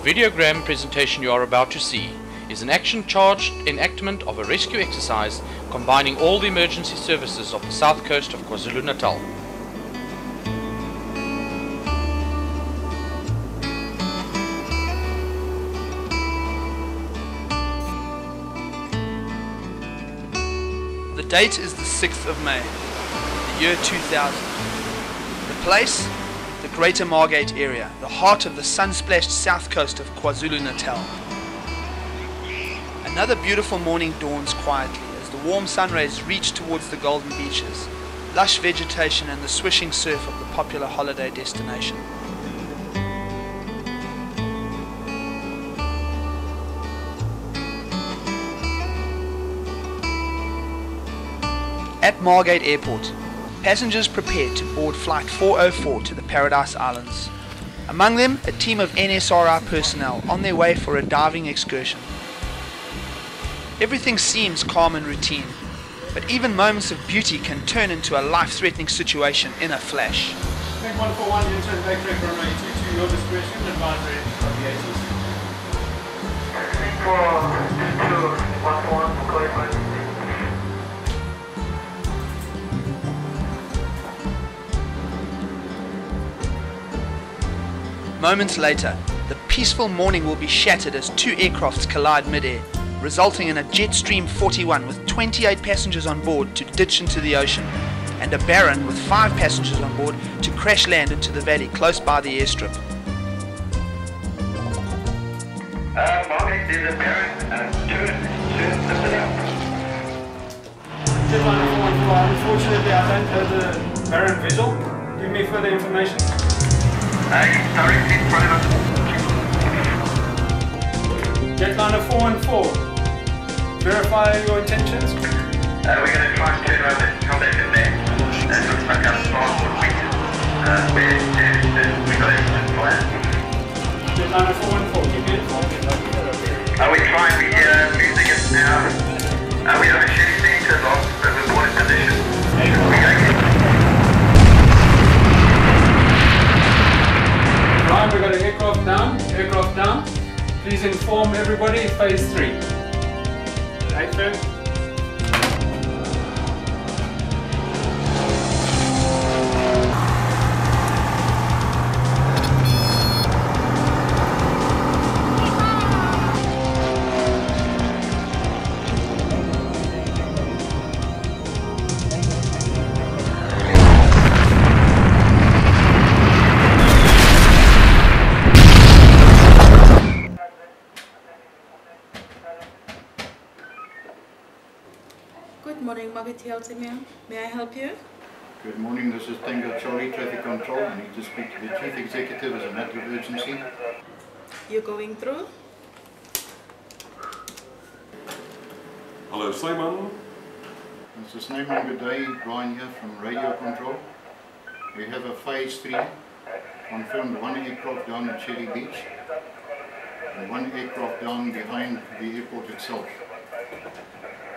The videogram presentation you are about to see is an action-charged enactment of a rescue exercise combining all the emergency services of the South Coast of KwaZulu-Natal. The date is the 6th of May, the year 2000. The place? The Greater Margate area, the heart of the sun-splashed south coast of KwaZulu-Natal. Another beautiful morning dawns quietly as the warm sun rays reach towards the golden beaches, lush vegetation and the swishing surf of the popular holiday destination. At Margate Airport, passengers prepared to board Flight 404 to the Paradise Islands. Among them, a team of NSRI personnel on their way for a diving excursion. Everything seems calm and routine, but even moments of beauty can turn into a life-threatening situation in a flash. Take 141, you turn back track runway 22, your discretion, advisory of the aces. 141, clear by. Moments later, the peaceful morning will be shattered as two aircrafts collide mid-air, resulting in a Jetstream 41 with 28 passengers on board to ditch into the ocean, and a Baron with 5 passengers on board to crash land into the valley close by the airstrip. Margate, there's a Baron, turn it out. Unfortunately, I don't have the Baron visual. Give me further information. Directly in front of us. Jetliner 414. Verify your intentions. We're going to try and turn around and contact them there. It looks like our stars would weak. We got everything planned. Jetliner 414, keep me informed. We trying to losing it now. We have a shooting center lost, but we're born in position. Should we go get Right, we got an aircraft down. Please inform everybody, phase 3. 8 firm. Good morning, Margate KZN. May I help you? Good morning, this is Tango Charlie, Traffic Control. I need to speak to the Chief Executive as a matter of urgency. You're going through? Hello, Simon. Mr. Snyman, good day. Brian here from Radio Control. We have a phase 3. Confirmed 1 aircraft down at Cherry Beach and 1 aircraft down behind the airport itself.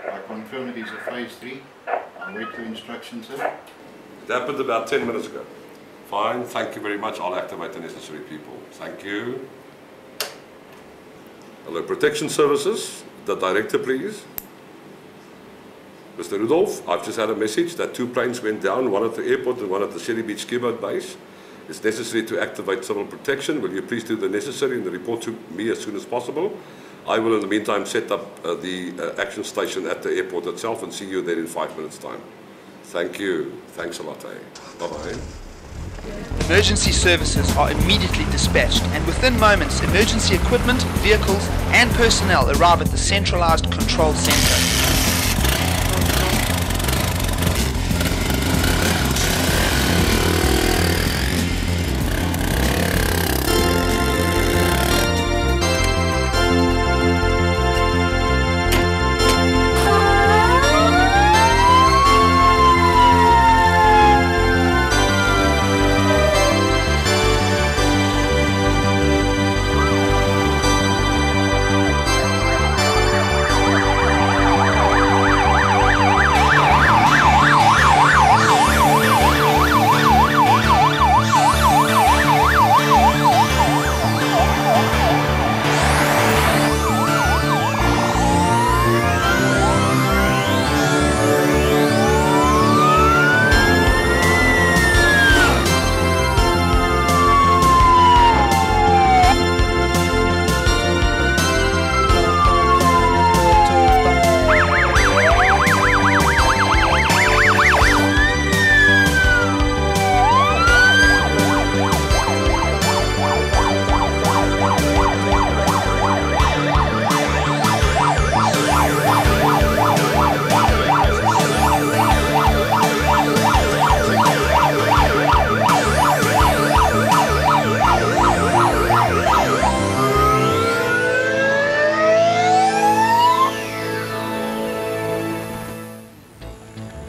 I confirm it is a phase 3. I'll wait for instructions, sir. It happened about 10 minutes ago. Fine, thank you very much. I'll activate the necessary people. Thank you. Hello, Protection Services. The director, please. Mr. Rudolph, I've just had a message that 2 planes went down, one at the airport and one at the Cherry Beach ski-boat base. It's necessary to activate civil protection. Will you please do the necessary and report to me as soon as possible? I will in the meantime set up the action station at the airport itself and see you there in 5 minutes time. Thank you. Thanks a lot. Bye-bye. Emergency services are immediately dispatched, and within moments emergency equipment, vehicles and personnel arrive at the centralized control center.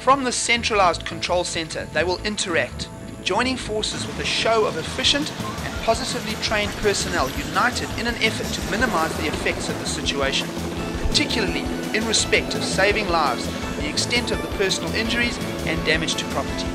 From the centralized control center, they will interact, joining forces with a show of efficient and positively trained personnel united in an effort to minimize the effects of the situation, particularly in respect of saving lives, the extent of the personal injuries and damage to property.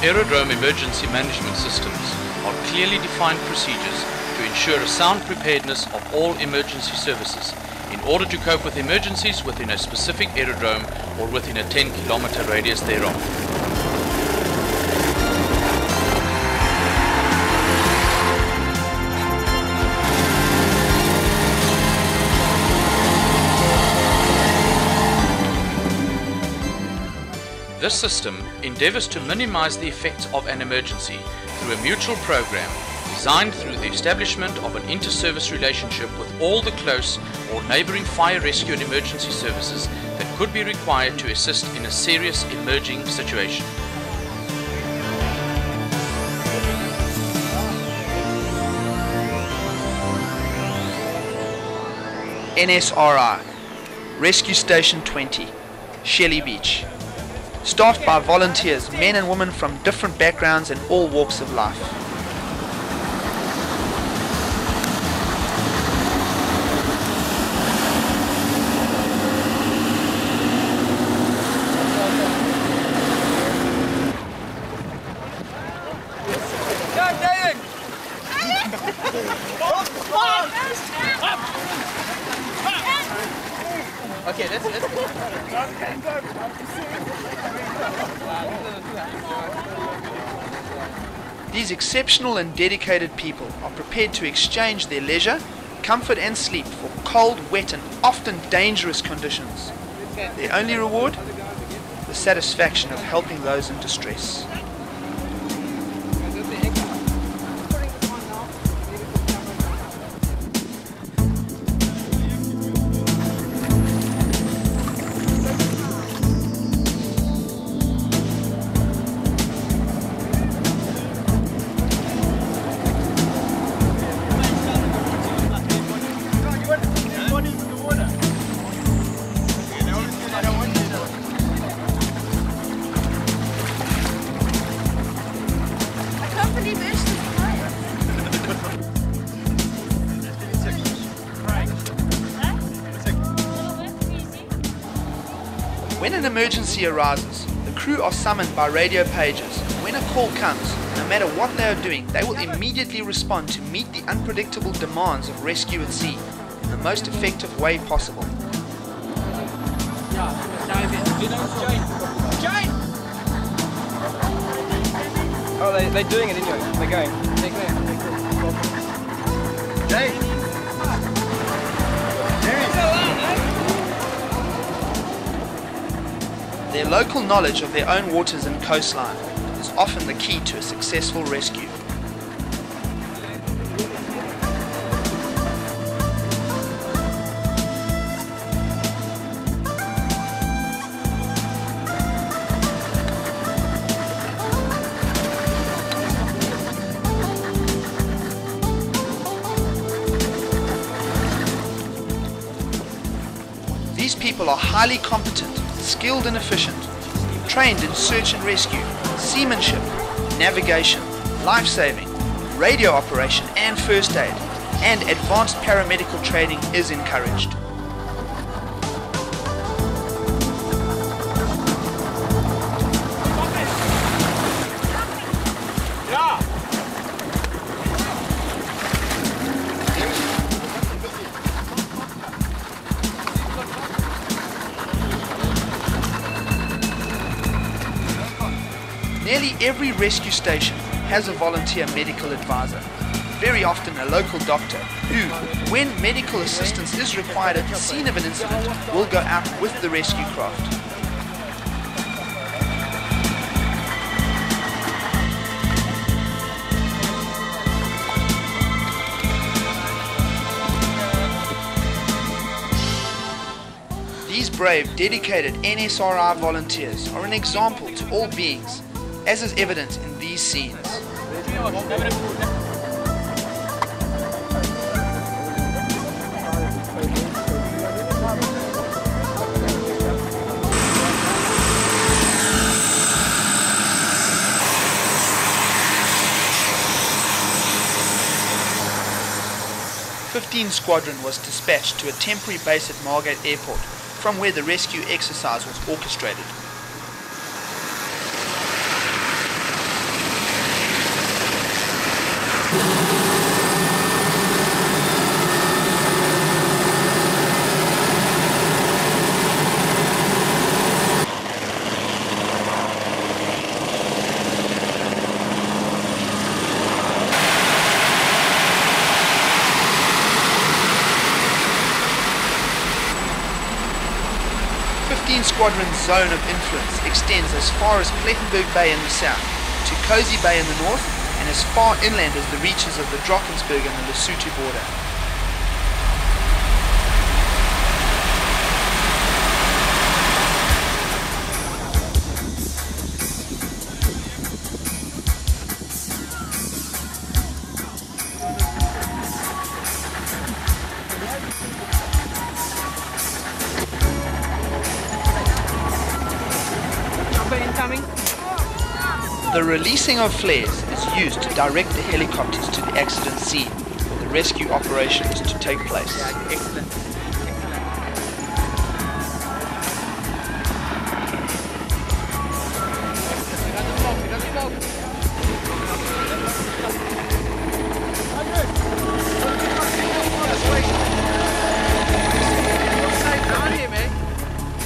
Aerodrome emergency management systems are clearly defined procedures to ensure a sound preparedness of all emergency services in order to cope with emergencies within a specific aerodrome or within a 10-kilometer radius thereof. This system endeavours to minimize the effects of an emergency through a mutual program designed through the establishment of an inter-service relationship with all the close or neighbouring fire rescue and emergency services that could be required to assist in a serious emerging situation. NSRI, Rescue Station 20, Shelley Beach. Staffed by volunteers, men and women from different backgrounds and all walks of life. Okay, let's go. These exceptional and dedicated people are prepared to exchange their leisure, comfort and sleep for cold, wet and often dangerous conditions. Their only reward? The satisfaction of helping those in distress. When an emergency arises, the crew are summoned by radio pages. When a call comes, no matter what they are doing, they will immediately respond to meet the unpredictable demands of rescue at sea in the most effective way possible. Oh, they're doing it anyway. They're going. Jane! Their local knowledge of their own waters and coastline is often the key to a successful rescue. These people are highly competent, skilled and efficient, trained in search and rescue, seamanship, navigation, life-saving, radio operation and first aid, and advanced paramedical training is encouraged. Nearly every rescue station has a volunteer medical advisor, very often a local doctor, who, when medical assistance is required at the scene of an incident, will go out with the rescue craft. These brave, dedicated NSRI volunteers are an example to all beings, as is evident in these scenes. 15 Squadron was dispatched to a temporary base at Margate Airport, from where the rescue exercise was orchestrated. Squadron's zone of influence extends as far as Plettenberg Bay in the south, to Cozy Bay in the north, and as far inland as the reaches of the Drakensberg and the Lesotho border. The releasing of flares is used to direct the helicopters to the accident scene, where the rescue operation is to take place.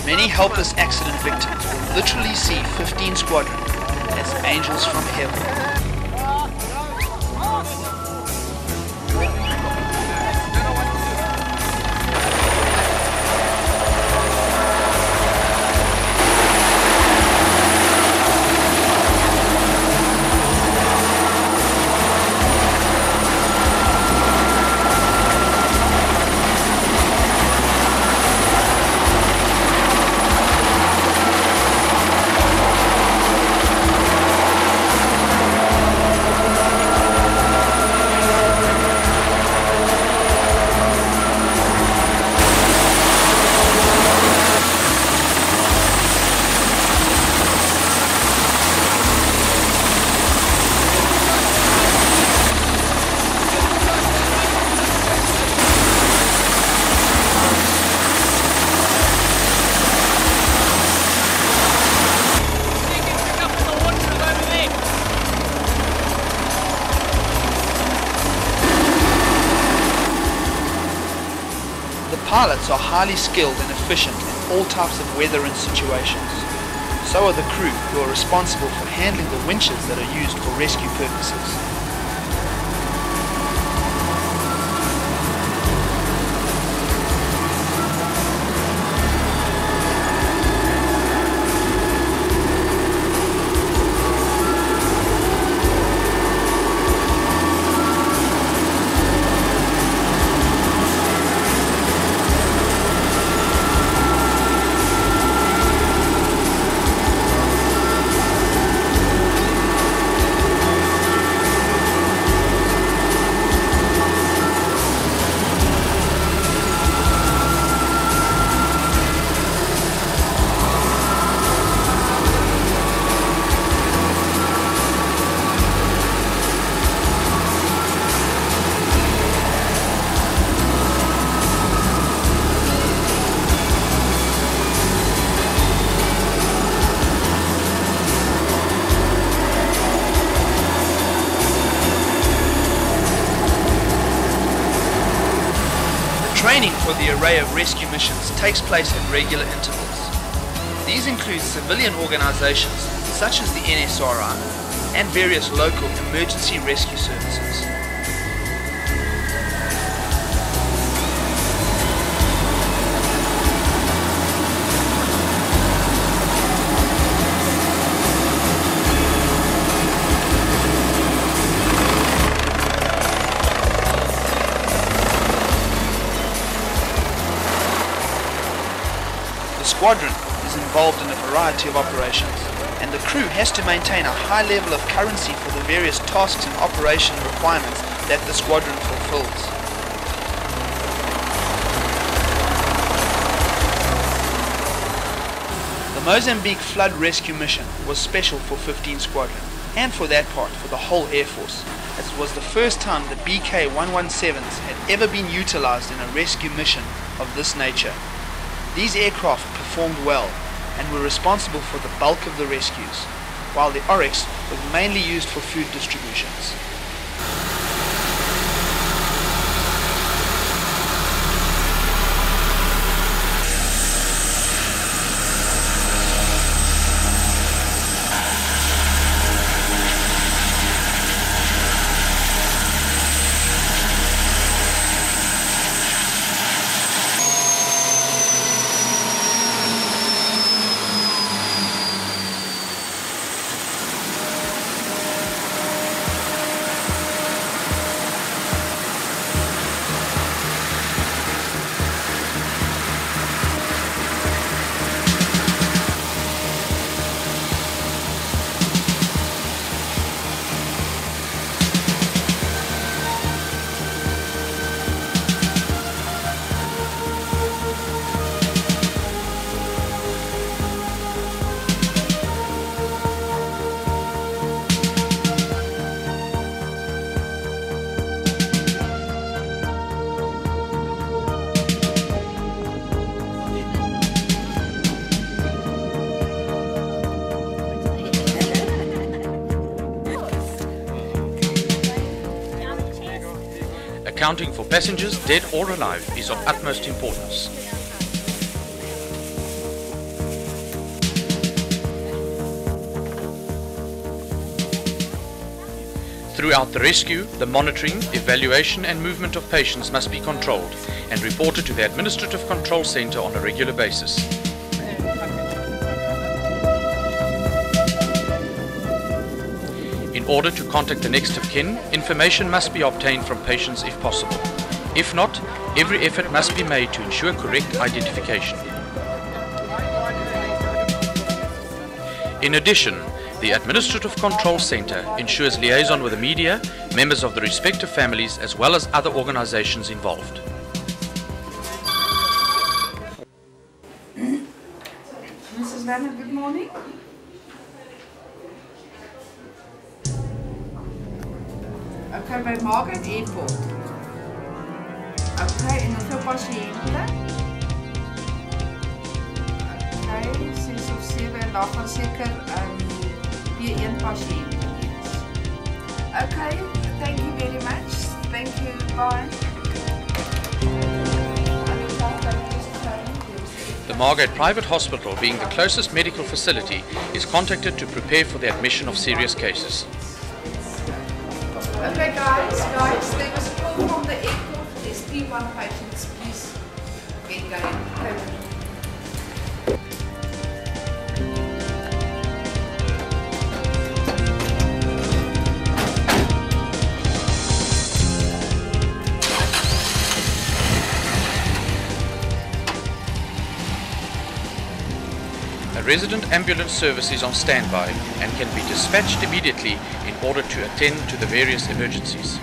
Many helpless accident victims will literally see 15 Squadron as angels from heaven. Pilots are highly skilled and efficient in all types of weather and situations. So are the crew, who are responsible for handling the winches that are used for rescue purposes. Training for the array of rescue missions takes place at regular intervals. These include civilian organizations such as the NSRI and various local emergency rescue services. squadron is involved in a variety of operations, and the crew has to maintain a high level of currency for the various tasks and operation requirements that the squadron fulfills. The Mozambique flood rescue mission was special for 15 Squadron, and for that part for the whole Air Force, as it was the first time the BK-117s had ever been utilized in a rescue mission of this nature. These aircraft performed well and were responsible for the bulk of the rescues, while the Oryx was mainly used for food distributions. Accounting for passengers, dead or alive, is of utmost importance. Throughout the rescue, the monitoring, evaluation and movement of patients must be controlled and reported to the Administrative Control Centre on a regular basis. In order to contact the next of kin, information must be obtained from patients if possible. If not, every effort must be made to ensure correct identification. In addition, the Administrative Control Centre ensures liaison with the media, members of the respective families, as well as other organisations involved. Mrs. Leonard, good morning. Okay, by Margaret Airport. Okay, en hoeveel patiënten? Okay, 6 of 7 en daarvan seker weer 1 patiënt. Yes. Okay, thank you very much. Thank you, bye. The Margate Private Hospital, being the closest medical facility, is contacted to prepare for the admission of serious cases. Okay guys, there was a call from the airport. There's P1 patients, please get going. A resident ambulance service is on standby and can be dispatched immediately in order to attend to the various emergencies.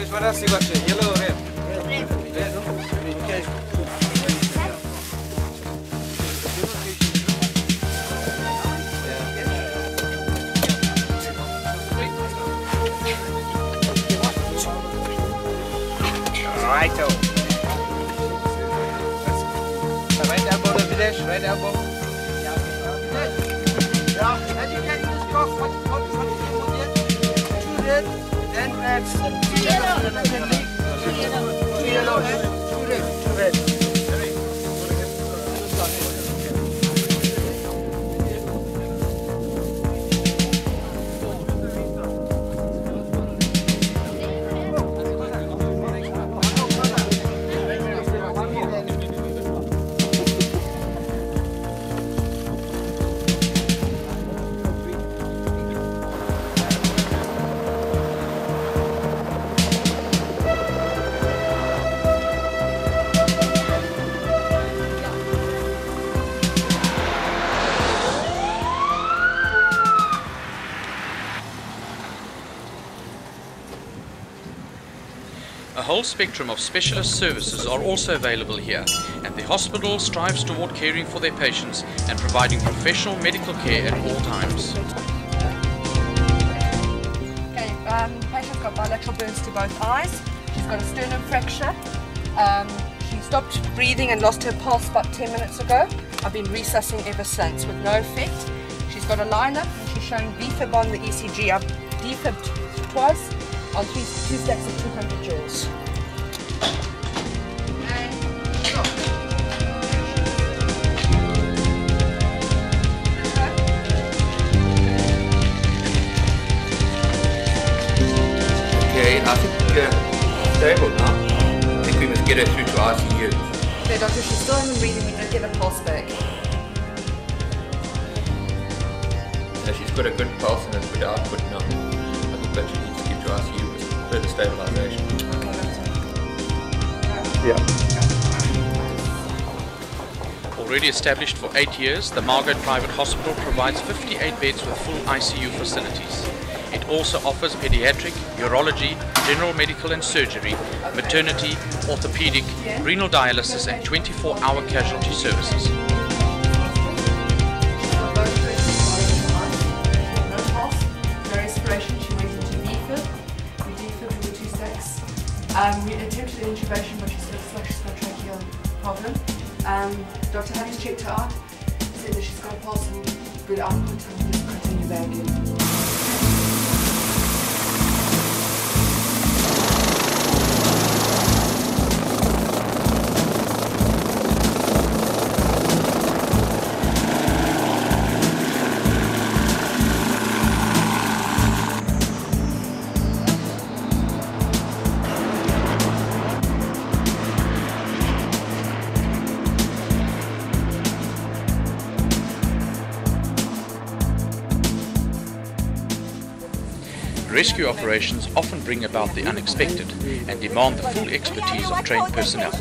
What else you got here? Yellow or red? Red. Okay. Righto. Right elbow to Videsh, right elbow. Yeah, as you can just cross what two red, then that's two yellow, two yellow, two red. whole spectrum of specialist services are also available here, and the hospital strives toward caring for their patients and providing professional medical care at all times. Okay, the patient's got bilateral burns to both eyes. She's got a sternum fracture. She stopped breathing and lost her pulse about 10 minutes ago. I've been resussing ever since with no effect. She's got a line-up and she's showing defib on the ECG. I've defibbed twice on two stacks of 200 joules. Okay, I think stable now. I think we must get her through to ICU. Okay, doctor, she's still having breathing. We did get a pulse back. So she's got a good pulse and a good output now. I think that she needs to get to ICU with further stabilization. Okay, doctor. Yeah. Already established for 8 years, the Margate Private Hospital provides 58 beds with full ICU facilities. It also offers pediatric, urology, general medical and surgery, maternity, orthopedic, renal dialysis and 24-hour casualty services. No pulse, no respiration. She went into defib. We defibbed with 2 stacks. We attempted intubation, but she looks like she's got a tracheal problem. Dr. Hayes checked her out, said that she's got a pulse and good output, and we'll continue back in. Rescue operations often bring about the unexpected and demand the full expertise of trained personnel.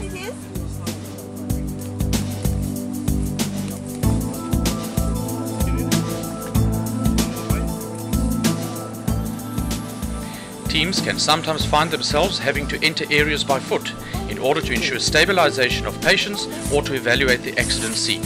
Teams can sometimes find themselves having to enter areas by foot in order to ensure stabilization of patients or to evaluate the accident scene.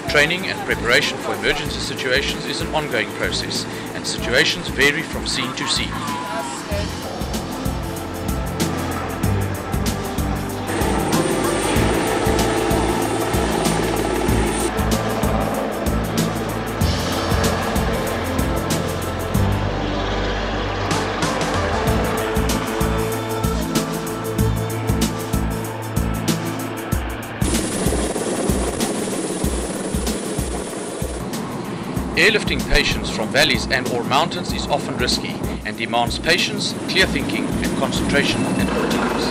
Training and preparation for emergency situations is an ongoing process, and situations vary from scene to scene. Airlifting patients from valleys and or mountains is often risky and demands patience, clear thinking and concentration at all times.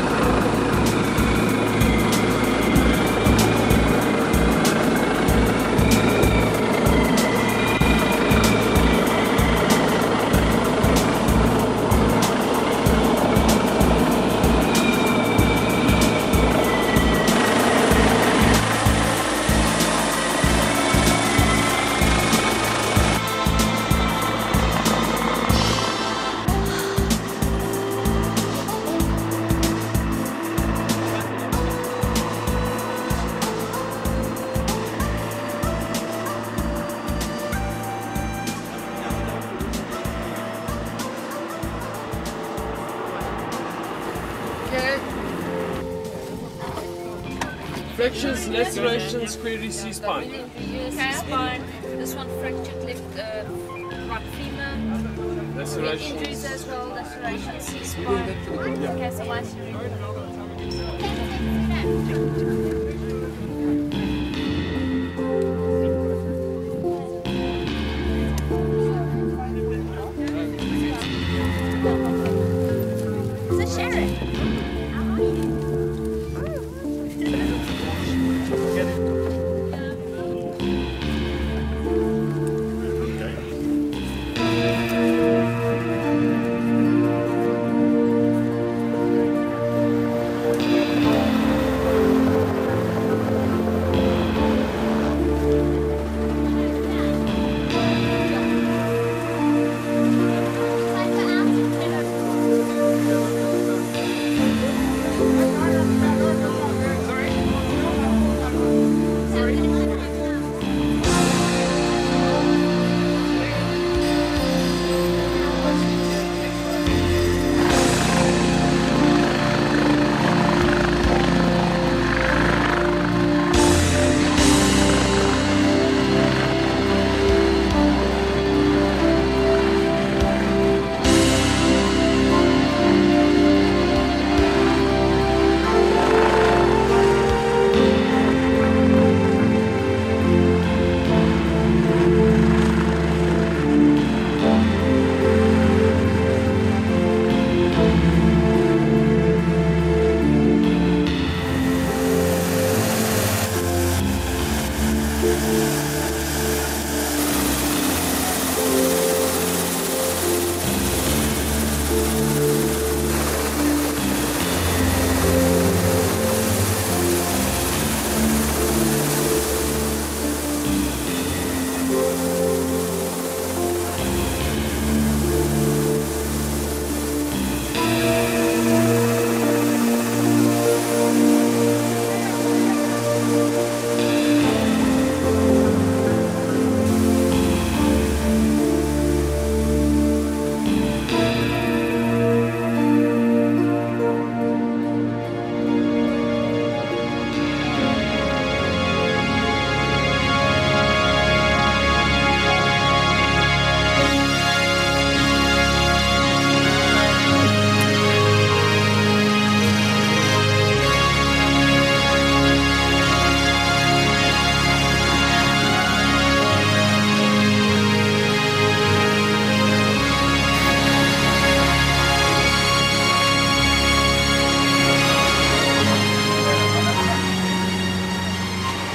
Fractures, lacerations, query C-spine. C-spine. This one fractured left right femur. Lacerations. Injuries as well, lacerations, C-spine. Okay, so why is it Sharon?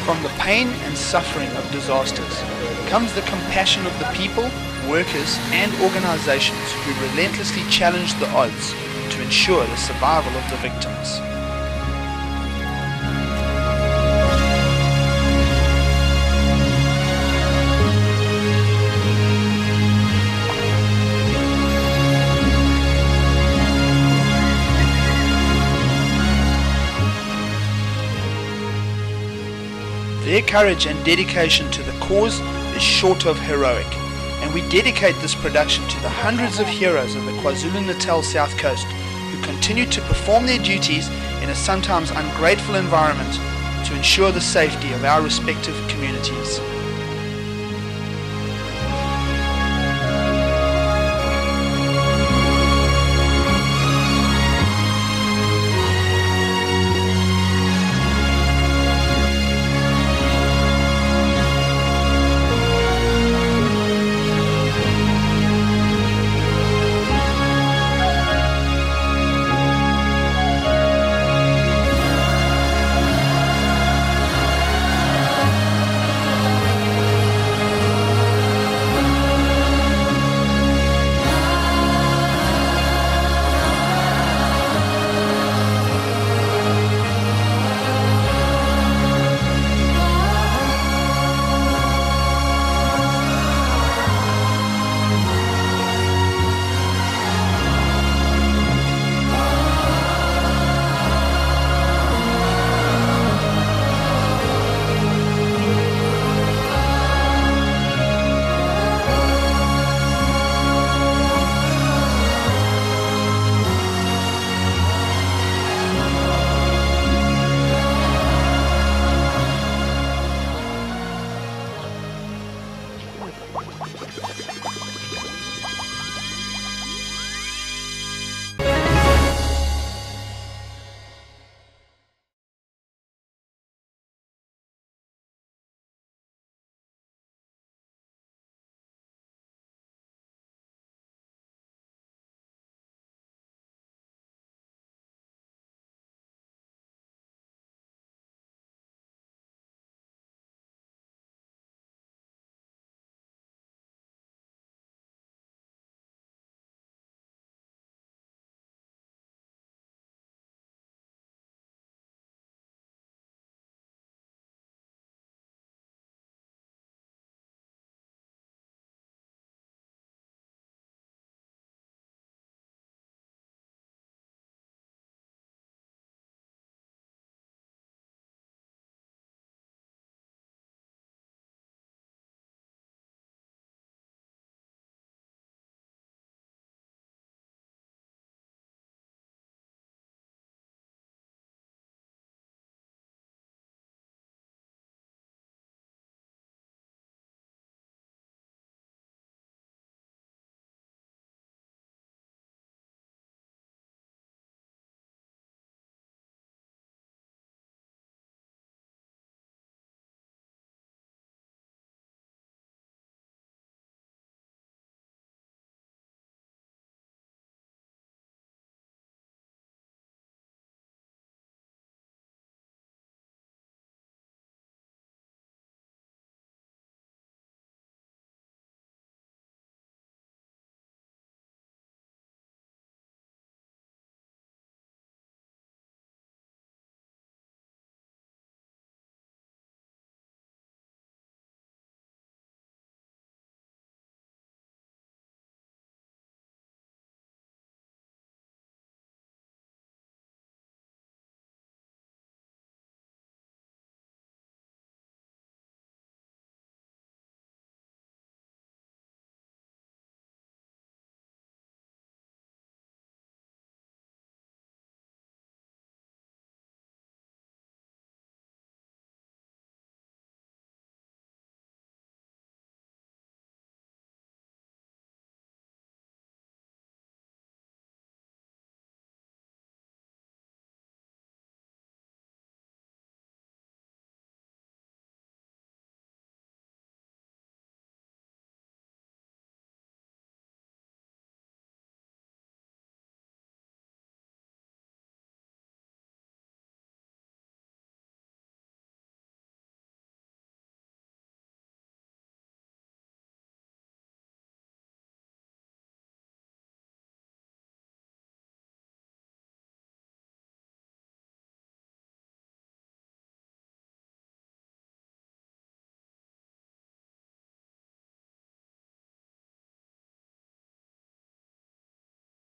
From the pain and suffering of disasters comes the compassion of the people, workers and organizations who relentlessly challenge the odds to ensure the survival of the victims. Their courage and dedication to the cause is short of heroic, and we dedicate this production to the hundreds of heroes of the KwaZulu-Natal South Coast who continue to perform their duties in a sometimes ungrateful environment to ensure the safety of our respective communities.